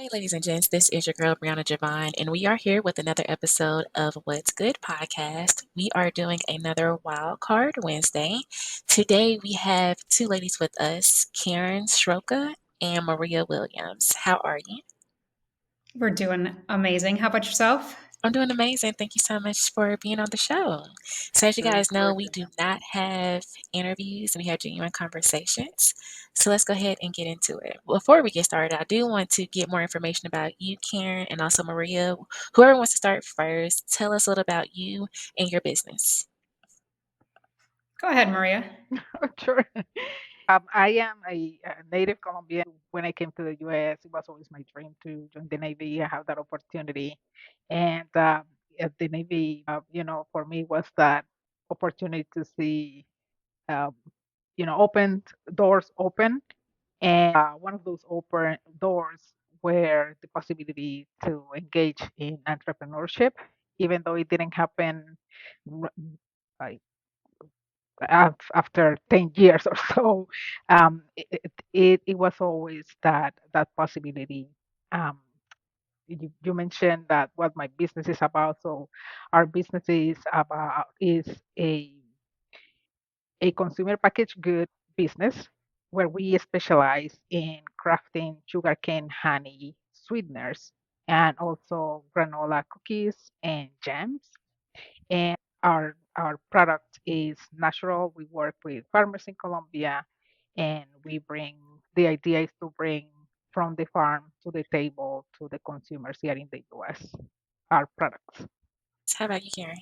Hey, ladies and gents, this is your girl Brianna Javine, and we are here with another episode of What's Good podcast. We are doing another Wild Card Wednesday. Today we have two ladies with us, Karen Sroka and Maria Williams. How are you? We're doing amazing. How about yourself? I'm doing amazing. Thank you so much for being on the show. So, as you guys know, we do not have interviews and we have genuine conversations. So, let's go ahead and get into it. Before we get started, I do want to get more information about you, Karen, and also Maria. Whoever wants to start first, tell us a little about you and your business. Go ahead, Maria. Sure. I am a native Colombian. When I came to the US, it was always my dream to join the Navy. I have that opportunity. And at the Navy, for me was that opportunity to see, um, opened doors open. And one of those open doors were the possibility to engage in entrepreneurship, even though it didn't happen r- like after 10 years or so. It was always that possibility. um, you mentioned that what my business is about. So our business is a consumer packaged good business where we specialize in crafting sugarcane honey sweeteners and also granola cookies and jams. And our product is natural. We work with farmers in Colombia, and we bring the idea is to bring from the farm to the table to the consumers here in the US our products. How about you, Karen?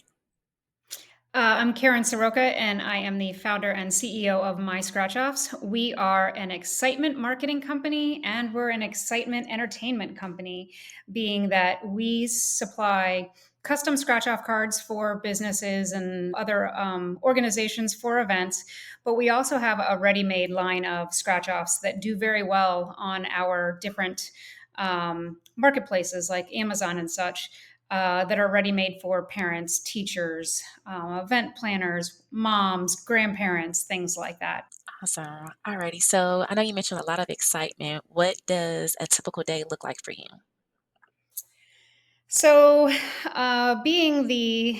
I'm Karen Soroka, and I am the founder and CEO of My Scratch Offs. We are an excitement marketing company and we're an excitement entertainment company, being that we supply custom scratch off cards for businesses and other organizations for events. But we also have a ready made line of scratch offs that do very well on our different marketplaces like Amazon and such, that are ready made for parents, teachers, event planners, moms, grandparents, things like that. Awesome. Alrighty. So, I know you mentioned a lot of excitement. What does a typical day look like for you? So, being the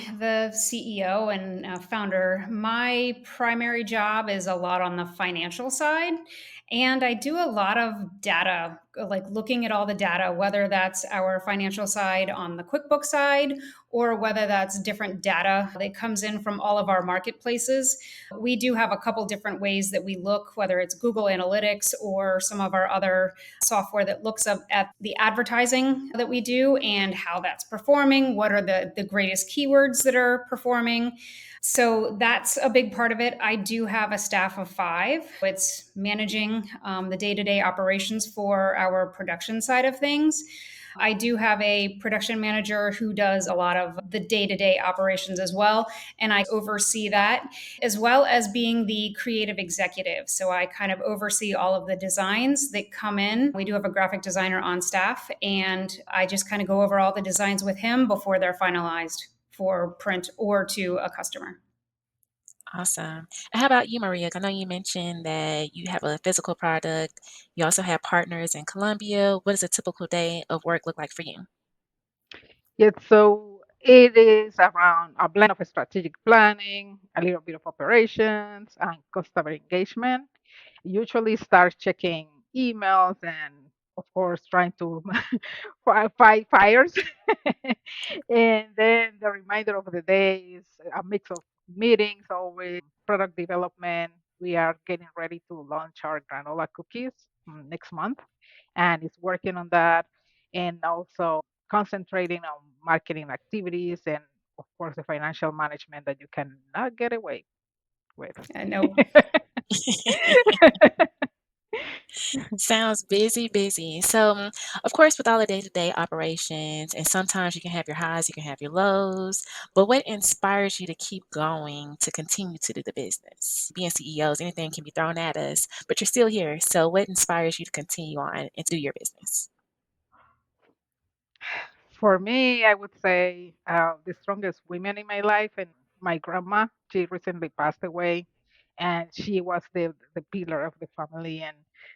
CEO and founder, my primary job is a lot on the financial side, and I do a lot of data, like looking at all the data, whether that's our financial side on the QuickBooks side, or whether that's different data that comes in from all of our marketplaces. We do have a couple different ways that we look, whether it's Google Analytics or some of our other software that looks up at the advertising that we do and how that's performing, what are the greatest keywords that are performing. So that's a big part of it. I do have a staff of 5. It's managing the day to day operations for our production side of things. I do have a production manager who does a lot of the day to day operations as well. And I oversee that, as well as being the creative executive. So I kind of oversee all of the designs that come in. We do have a graphic designer on staff, and I just kind of go over all the designs with him before they're finalized for print or to a customer. Awesome. And how about you, Maria? I know you mentioned that you have a physical product. You also have partners in Colombia. What does a typical day of work look like for you? Yes, so it is around a blend of strategic planning, a little bit of operations, and customer engagement. Usually start checking emails and, of course, trying to fight fires. And then the remainder of the day is a mix of meetings, always product development. We are getting ready to launch our granola cookies next month, and it's working on that. And also concentrating on marketing activities and, of course, the financial management that you cannot get away with. No. Sounds busy, busy. So, of course, with all the day-to-day operations, and sometimes you can have your highs, you can have your lows, but what inspires you to keep going, to continue to do the business? Being CEOs, anything can be thrown at us, but you're still here. So, what inspires you to continue on and do your business? For me, I would say the strongest women in my life, and my grandma. She recently passed away, and she was the pillar of the family, and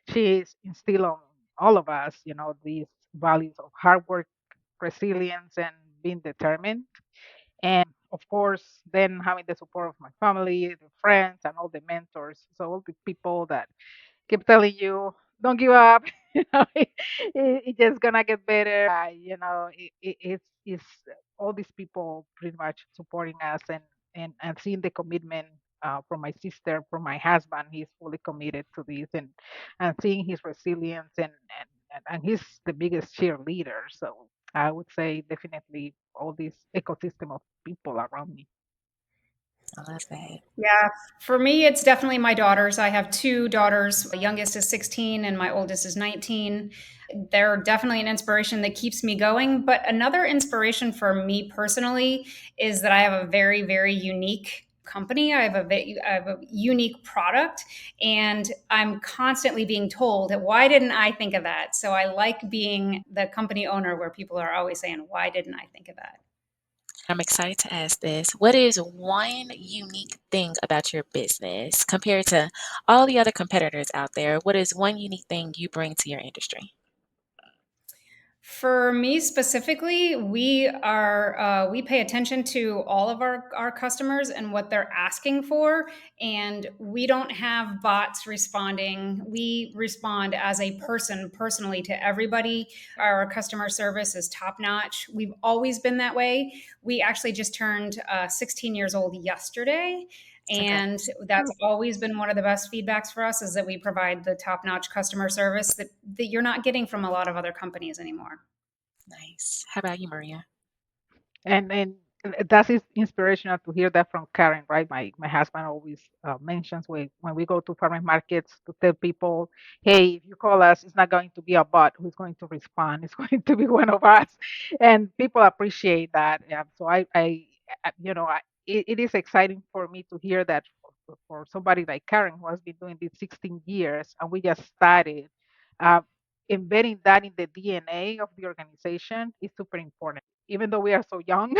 she is instilled on all of us, this. values of hard work, resilience, and being determined. Of course, then having the support of my family, the friends, and all the mentors. So all the people that keep telling you, don't give up. It's just gonna get better. It's all these people pretty much supporting us and seeing the commitment from my sister, from my husband. He's fully committed to this and seeing his resilience and he's the biggest cheerleader. So I would say definitely all this ecosystem of people around me. I love that. Yeah, for me, it's definitely my daughters. I have two daughters. My youngest is 16 and my oldest is 19. They're definitely an inspiration that keeps me going. But another inspiration for me personally is that I have a very, very unique company. I have a unique product, and I'm constantly being told, why didn't I think of that? So I like being the company owner where people are always saying, why didn't I think of that? I'm excited to ask this. What is one unique thing about your business compared to all the other competitors out there? What is one unique thing you bring to your industry? For me specifically, we pay attention to all of our customers and what they're asking for, and we don't have bots responding. We respond as a person personally to everybody. Our customer service is top notch. We've always been that way. We actually just turned 16 years old yesterday, and Congrats. that's always been one of the best feedbacks for us is that we provide the top notch customer service that you're not getting from a lot of other companies anymore. Nice. How about you, Maria? And that is inspirational to hear that from Karen, right? My husband always mentions when we go to farmers markets to tell people, hey, if you call us, it's not going to be a bot who's going to respond. It's going to be one of us, and people appreciate that. Yeah, so it is exciting for me to hear that for somebody like Karen who has been doing this 16 years, and we just started. Uh, Embedding that in the DNA of the organization is super important even though we are so young,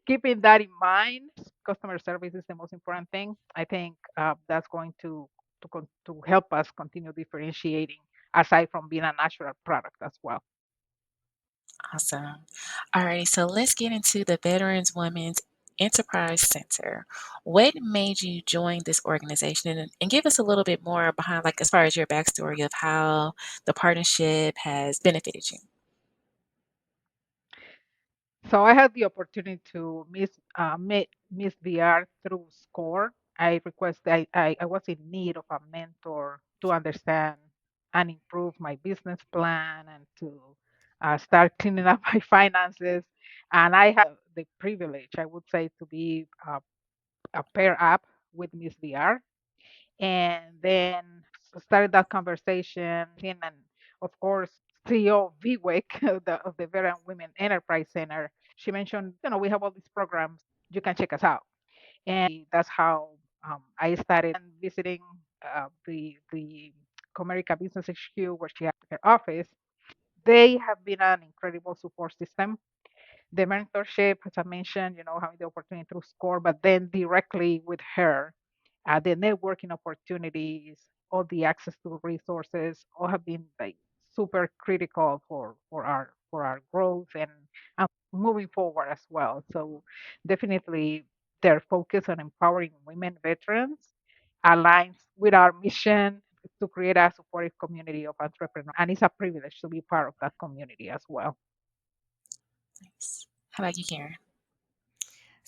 keeping that in mind, customer service is the most important thing. I think that's going to help us continue differentiating aside from being a natural product as well. Awesome. All right, so let's get into the Veterans Women's Enterprise Center. What made you join this organization and give us a little bit more behind, like, as far as your backstory of how the partnership has benefited you? So I had the opportunity to meet Miss VR through SCORE. I was in need of a mentor to understand and improve my business plan and to start cleaning up my finances. And I had the privilege, I would say, to be a pair up with Miss VR. And then started that conversation. And of course, CEO of VWEC, of the Veteran Women Enterprise Center, she mentioned, we have all these programs. You can check us out. And that's how I started visiting the Comerica Business HQ where she has her office. They have been an incredible support system. The mentorship, as I mentioned, having the opportunity through SCORE, but then directly with her, the networking opportunities, all the access to resources, all have been like super critical for our growth and moving forward as well. So definitely their focus on empowering women veterans aligns with our mission to create a supportive community of entrepreneurs. And it's a privilege to be part of that community as well. Nice. How about you, Karen?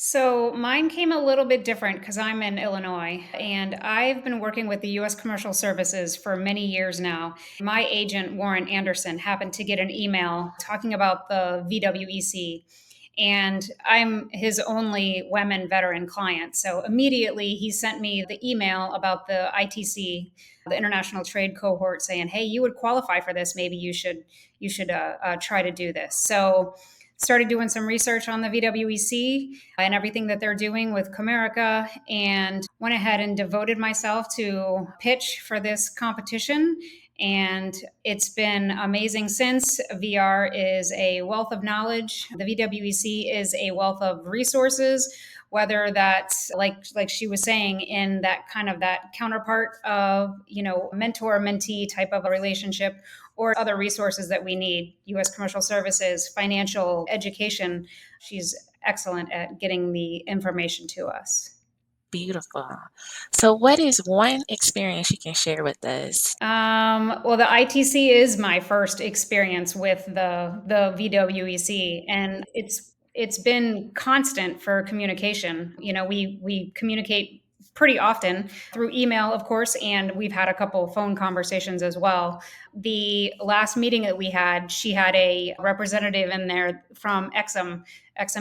So mine came a little bit different because I'm in Illinois and I've been working with the US Commercial Services for many years now. My agent, Warren Anderson, happened to get an email talking about the VWEC, and I'm his only women veteran client. So immediately he sent me the email about the ITC, the International Trade Cohort, saying, "Hey, you would qualify for this. Maybe you should try to do this." So started doing some research on the VWEC and everything that they're doing with Comerica, and went ahead and devoted myself to pitch for this competition. And it's been amazing since. VR is a wealth of knowledge. The VWEC is a wealth of resources. whether that's like she was saying, in that kind of that counterpart of, mentor mentee type of a relationship, or other resources that we need, US commercial services, financial education. She's excellent at getting the information to us. Beautiful. So, what is one experience you can share with us? Well, the ITC is my first experience with the VWEC, and it's been constant for communication. We communicate pretty often through email, of course, and we've had a couple phone conversations as well. The last meeting that we had, she had a representative in there from Exim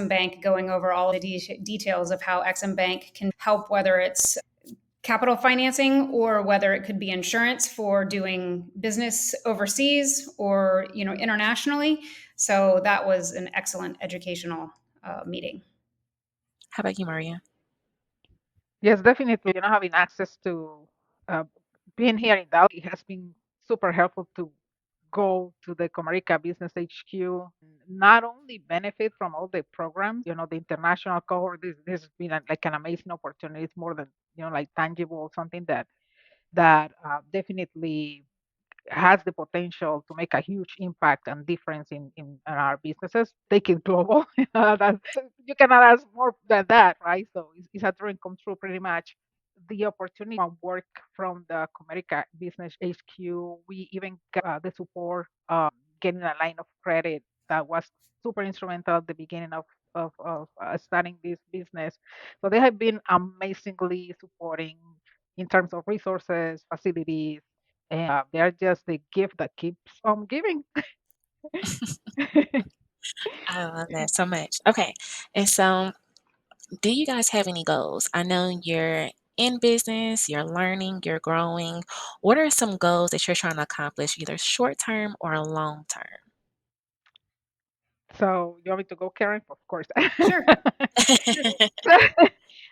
Bank, going over all the details of how Exim Bank can help, whether it's capital financing or whether it could be insurance for doing business overseas or internationally. So that was an excellent educational meeting. How about you, Maria? Yes, definitely. Having access to uh, being here in Dallas, it has been super helpful to go to the Comerica Business HQ, not only benefit from all the programs, the international cohort. This has been like an amazing opportunity. It's more than, like tangible, something that definitely has the potential to make a huge impact and difference in our businesses. Take it global. That's, you cannot ask more than that, right? So it's a dream come true pretty much. The opportunity to work from the Comerica Business HQ, we even got the support getting a line of credit that was super instrumental at the beginning of starting this business. So they have been amazingly supporting in terms of resources, facilities, and they are just the gift that keeps on giving. I love that so much. Okay. And so, do you guys have any goals? I know you're in business, you're learning, you're growing. What are some goals that you're trying to accomplish, either short term or long term? So you want me to go, Karen? Of course. Sure. So,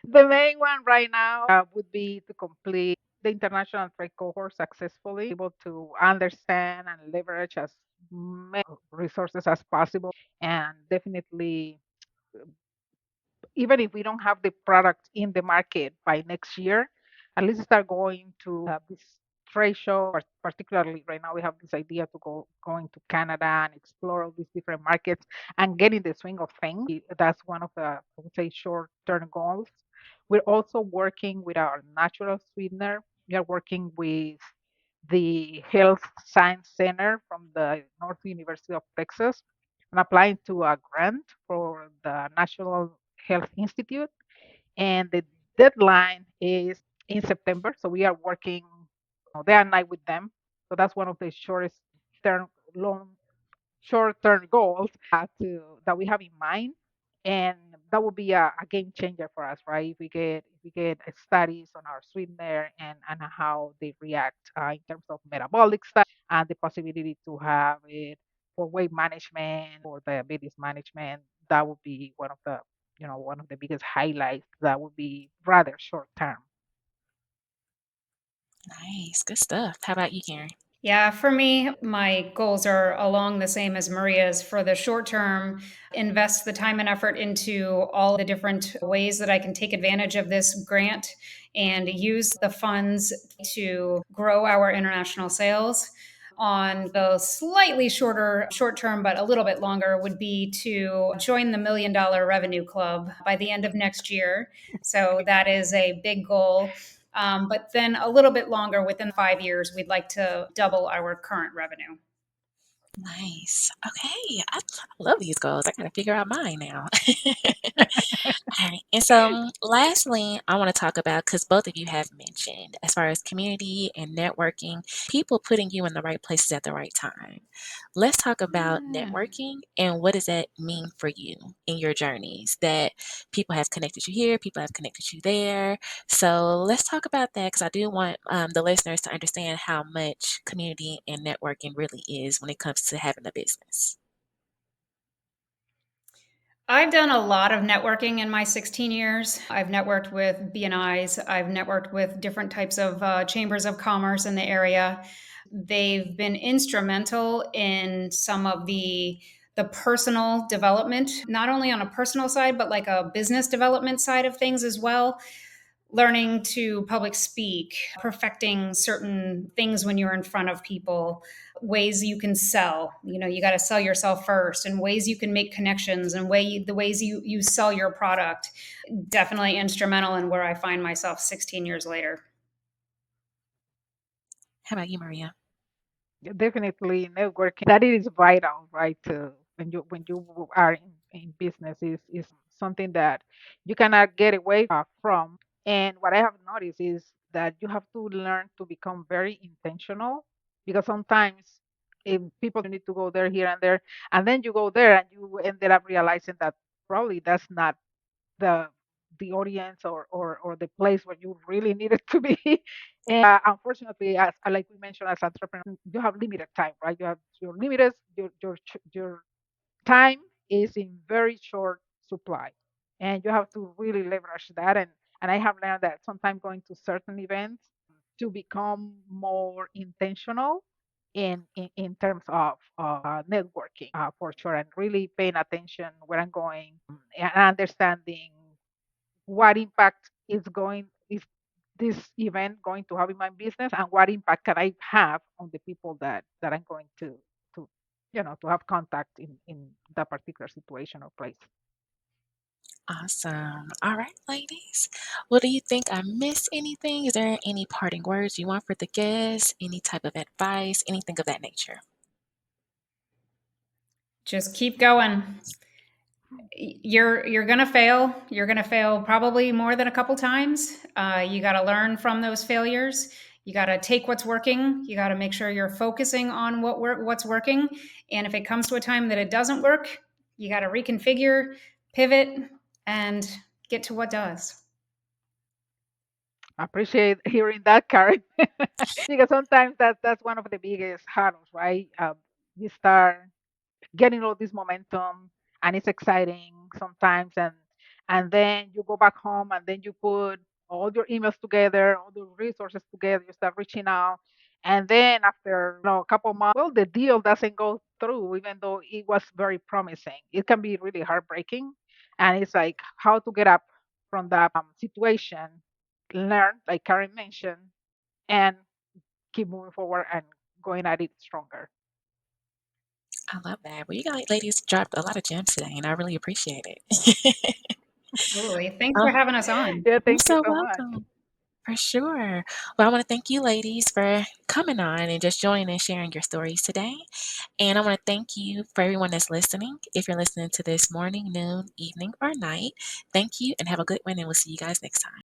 the main one right now would be to complete the international trade cohort successfully, able to understand and leverage as many resources as possible, and definitely, even if we don't have the product in the market by next year, at least start going to this trade show. Particularly right now, we have this idea to going to Canada and explore all these different markets and get in the swing of things. That's one of the, I would say, short-term goals. We're also working with our natural sweetener. We are working with the Health Science Center from the North University of Texas and applying to a grant for the National Health Institute. And the deadline is in September. So we are working day and night with them. So that's one of the term, long, short-term goals that we have in mind, and that would be a game changer for us, right? If we get studies on our sweetener and how they react in terms of metabolic stuff and the possibility to have it for weight management or diabetes management, that would be one of the biggest highlights. That would be rather short term. Nice, good stuff. How about you, Karen? Yeah, for me, my goals are along the same as Maria's. For the short term, invest the time and effort into all the different ways that I can take advantage of this grant and use the funds to grow our international sales. On the slightly short term, but a little bit longer, would be to join the $1 million revenue club by the end of next year. So that is a big goal. But then a little bit longer, within 5 years, we'd like to double our current revenue. Nice. Okay. I love these goals. I gotta figure out mine now. All right. And so, lastly, I want to talk about, because both of you have mentioned, as far as community and networking, people putting you in the right places at the right time. Let's talk about Yeah. networking and what does that mean for you in your journeys, that people have connected you here, people have connected you there. So, let's talk about that, because I do want the listeners to understand how much community and networking really is when it comes to having a business. I've done a lot of networking in my 16 years. I've networked with BNIs. I've networked with different types of chambers of commerce in the area. They've been instrumental in some of the the personal development, not only on a personal side, but like a business development side of things as well. Learning to public speak, perfecting certain things when you're in front of people, ways you can sell. You know, you got to sell yourself first, and ways you can make connections, and the ways you sell your product. Definitely instrumental in where I find myself 16 years later. How about you, Maria? Definitely networking. That is vital, right? To when you are in business is something that you cannot get away from. And what I have noticed is that you have to learn to become very intentional because sometimes if people you need to go there, here and there, and then you go there and you ended up realizing that probably that's not the the audience or the place where you really needed to be. And unfortunately, as like we mentioned, as entrepreneurs, you have limited time, right? You have your limited your time is in very short supply, and you have to really leverage that. And I have learned that sometimes going to certain events to become more intentional in terms of networking for sure, and really paying attention where I'm going and understanding what impact is this event going to have in my business, and what impact can I have on the people that I'm going to to have contact in that particular situation or place. Awesome. All right, ladies. Well, do you think I missed anything? Is there any parting words you want for the guests? Any type of advice? Anything of that nature? Just keep going. You're gonna fail. You're gonna fail probably more than a couple times. You got to learn from those failures. You got to take what's working. You got to make sure you're focusing on what's working. And if it comes to a time that it doesn't work, you got to reconfigure, pivot, and get to what does. I appreciate hearing that, Karen, because sometimes that's one of the biggest hurdles, right? You start getting all this momentum, and it's exciting sometimes, and then you go back home and then you put all your emails together, all the resources together, you start reaching out, and then after a couple months, well, the deal doesn't go through even though it was very promising. It can be really heartbreaking, and it's like how to get up from that situation, learn like Karen mentioned, and keep moving forward and going at it stronger. I love that. Well, you guys, ladies, dropped a lot of gems today, and I really appreciate it. Absolutely. Thanks Uh, for having us on. Yeah, you're thank you so so much. welcome. For sure. Well, I want to thank you, ladies, for coming on and just joining and sharing your stories today. And I want to thank you for everyone that's listening. If you're listening to this morning, noon, evening, or night, thank you and have a good one. And we'll see you guys next time.